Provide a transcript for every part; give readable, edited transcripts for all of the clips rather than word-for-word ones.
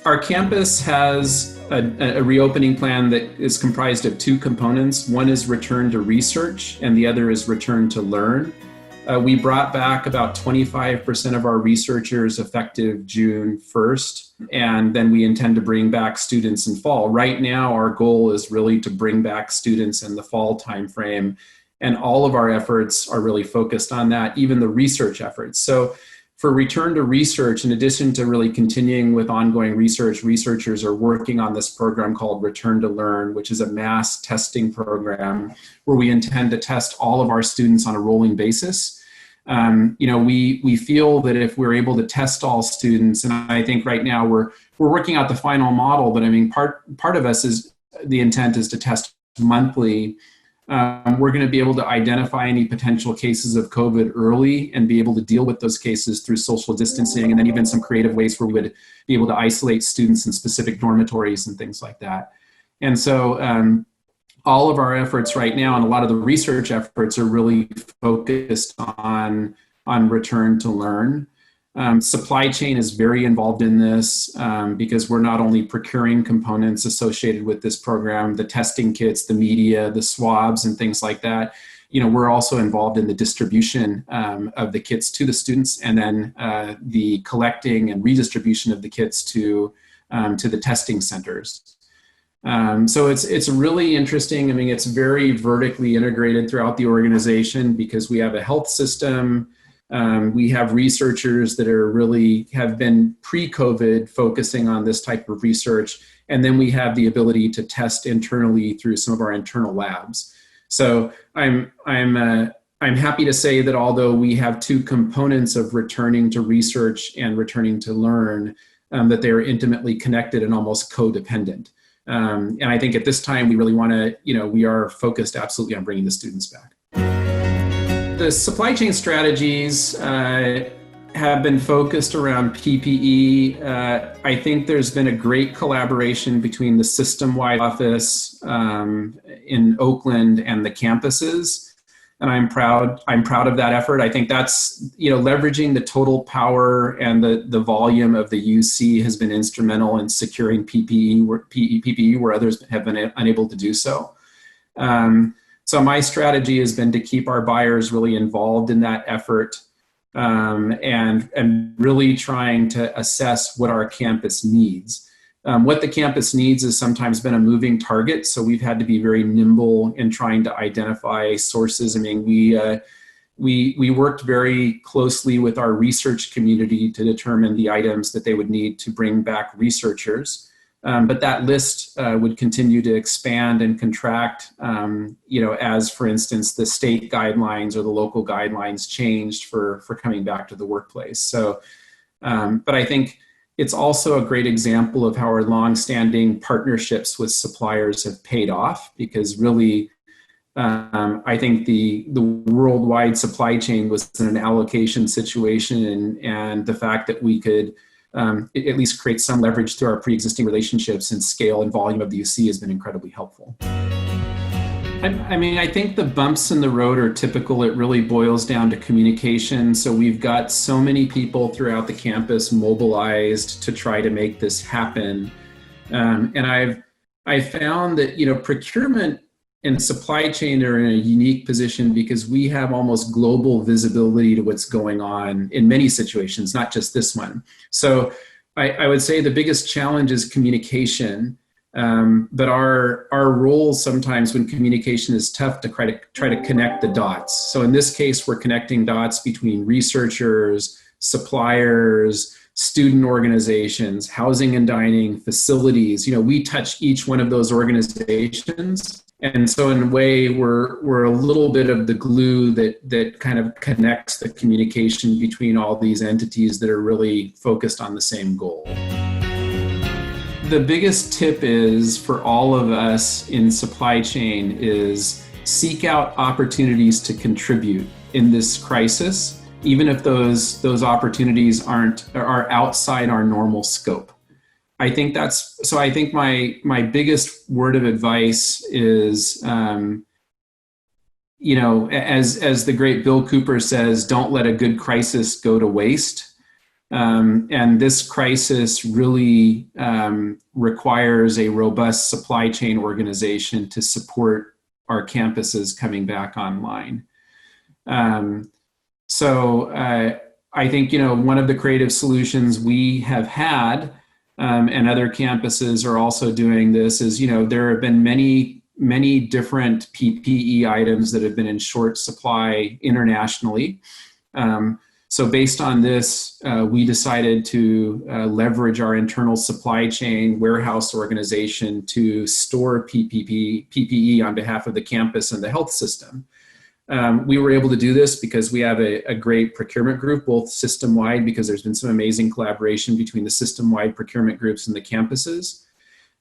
Our campus has a reopening plan that is comprised of two components. One is return to research, and the other is return to learn. We brought back about 25% of our researchers effective June 1st, and then we intend to bring back students in fall. Right now, our goal is really to bring back students in the fall timeframe, and all of our efforts are really focused on that, even the research efforts. So for return to research, in addition to really continuing with ongoing research, researchers are working on this program called Return to Learn, which is a mass testing program where we intend to test all of our students on a rolling basis. We feel that if we're able to test all students, and I think right now we're working out the final model, but I mean, part of us is, the intent is to test monthly. We're going to be able to identify any potential cases of COVID early and be able to deal with those cases through social distancing, and then even some creative ways where we would be able to isolate students in specific dormitories and things like that. And so all of our efforts right now, and a lot of the research efforts, are really focused on return to learn. Supply chain is very involved in this because we're not only procuring components associated with this program, the testing kits, the media, the swabs, and things like that. We're also involved in the distribution of the kits to the students, and then the collecting and redistribution of the kits to the testing centers. So it's really interesting. I mean, it's very vertically integrated throughout the organization because we have a health system. We have researchers that have been pre-COVID focusing on this type of research. And then we have the ability to test internally through some of our internal labs. So I'm happy to say that although we have two components of returning to research and returning to learn, that they are intimately connected and almost codependent. And I think at this time, we really want to, we are focused absolutely on bringing the students back. The supply chain strategies have been focused around PPE. I think there's been a great collaboration between the system-wide office in Oakland and the campuses, and I'm proud of that effort. I think that's, leveraging the total power and the volume of the UC has been instrumental in securing PPE where others have been unable to do so. So my strategy has been to keep our buyers really involved in that effort and really trying to assess what our campus needs. What the campus needs has sometimes been a moving target, so we've had to be very nimble in trying to identify sources. I mean, we worked very closely with our research community to determine the items that they would need to bring back researchers. But that list would continue to expand and contract, as, for instance, the state guidelines or the local guidelines changed for coming back to the workplace. So, but I think it's also a great example of how our longstanding partnerships with suppliers have paid off, because really, I think the worldwide supply chain was in an allocation situation, and the fact that we could at least create some leverage through our pre-existing relationships and scale and volume of the UC has been incredibly helpful. I think the bumps in the road are typical. It really boils down to communication. So we've got so many people throughout the campus mobilized to try to make this happen. And I've found that, procurement and supply chain are in a unique position because we have almost global visibility to what's going on in many situations, not just this one. So I would say the biggest challenge is communication, but our role sometimes when communication is tough to try to connect the dots. So in this case, we're connecting dots between researchers, suppliers, student organizations, housing and dining, facilities. We touch each one of those organizations. And so in a way, we're a little bit of the glue that kind of connects the communication between all these entities that are really focused on the same goal. The biggest tip is for all of us in supply chain is seek out opportunities to contribute in this crisis, even if those opportunities are outside our normal scope. I think my biggest word of advice is, as the great Bill Cooper says, don't let a good crisis go to waste. And this crisis really requires a robust supply chain organization to support our campuses coming back online. So I think, one of the creative solutions we have had, and other campuses are also doing this, is, there have been many different PPE items that have been in short supply internationally. So based on this, we decided to leverage our internal supply chain warehouse organization to store PPE on behalf of the campus and the health system. We were able to do this because we have a great procurement group, both system-wide, because there's been some amazing collaboration between the system-wide procurement groups and the campuses.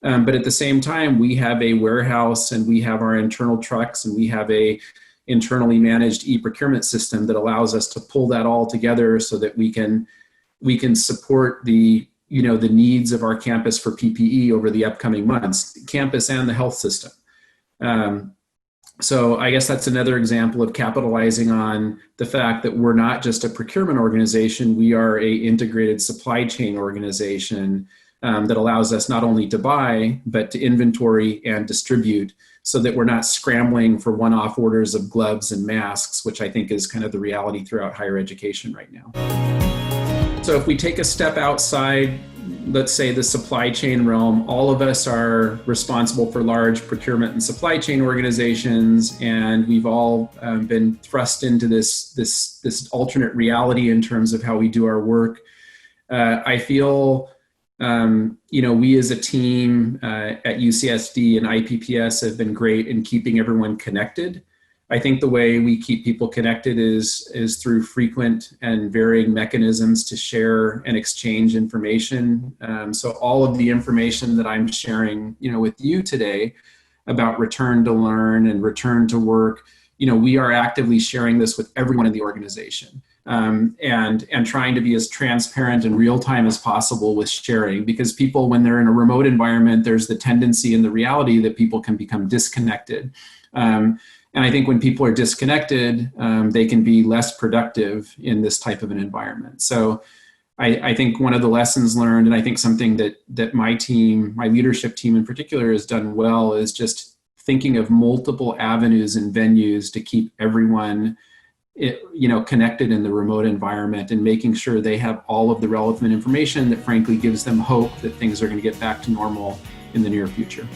But at the same time, we have a warehouse and we have our internal trucks and we have a internally managed e-procurement system that allows us to pull that all together so that we can support the needs of our campus for PPE over the upcoming months, campus and the health system. So I guess that's another example of capitalizing on the fact that we're not just a procurement organization, we are a integrated supply chain organization that allows us not only to buy, but to inventory and distribute, so that we're not scrambling for one-off orders of gloves and masks, which I think is kind of the reality throughout higher education right now. So if we take a step outside, let's say the supply chain realm, all of us are responsible for large procurement and supply chain organizations, and we've all been thrust into this alternate reality in terms of how we do our work. I feel we as a team at UCSD and IPPS have been great in keeping everyone connected. I think the way we keep people connected is through frequent and varying mechanisms to share and exchange information. So all of the information that I'm sharing, with you today about return to learn and return to work, we are actively sharing this with everyone in the organization. And trying to be as transparent and real time as possible with sharing, because people, when they're in a remote environment, there's the tendency and the reality that people can become disconnected. And I think when people are disconnected, they can be less productive in this type of an environment. So I think one of the lessons learned, and I think something that my team, my leadership team in particular, has done well, is just thinking of multiple avenues and venues to keep everyone connected in the remote environment, and making sure they have all of the relevant information that frankly gives them hope that things are going to get back to normal in the near future.